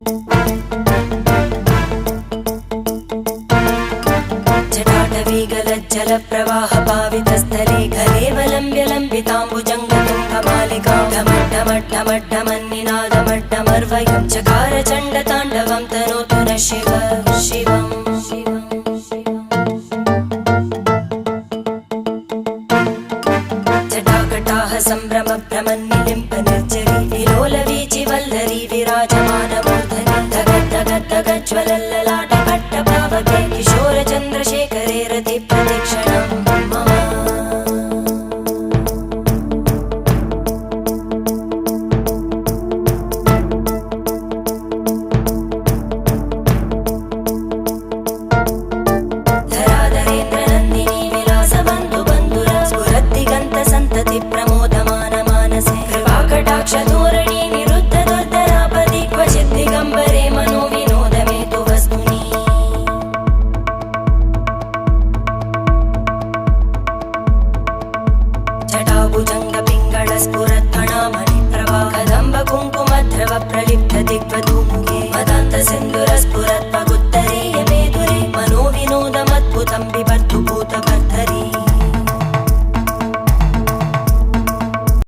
जटाटवीगलज्जलप्रवाहपावितस्थले घलेवलम्ब्य लम्बिताम्बुजङ्गतुङ्गमालिकां ढमड्ढमड्ढमड्ढमन्निनादमड्ढमर्वयं चकार चण्डताण्डवं तनोतु नः शिव शिवम् जटाकटाः सम्भ्रमभ्रमन्निलिम्प निर्जरी विलोलवीचि वल्लरी विराजमानमूर्धनि धगद्धगद्धगज्ज्वलल्ललाटकट्टपावके किशोरचन्द्रशेखरे रतिप्रतिक्षणं मम धराधरेन्द्रनन्दिनी विलासबन्धुबन्धुर स्फुरद्दिगन्तसन्तति प्रमोदमानमानसे कृपाकटाक्षधोरणी निरुद्धदुर्धरापदि क्वचिद्दिगम्बरे मनोविनोदमेतु वस्तुनि जटाभुजङ्गपिङ्गळस्फुरत्फणामणिप्रभा कदम्बकुङ्कुमद्रव प्रलिप्तदिग्वधूमुखे मदान्तसिन्धुरस्फुर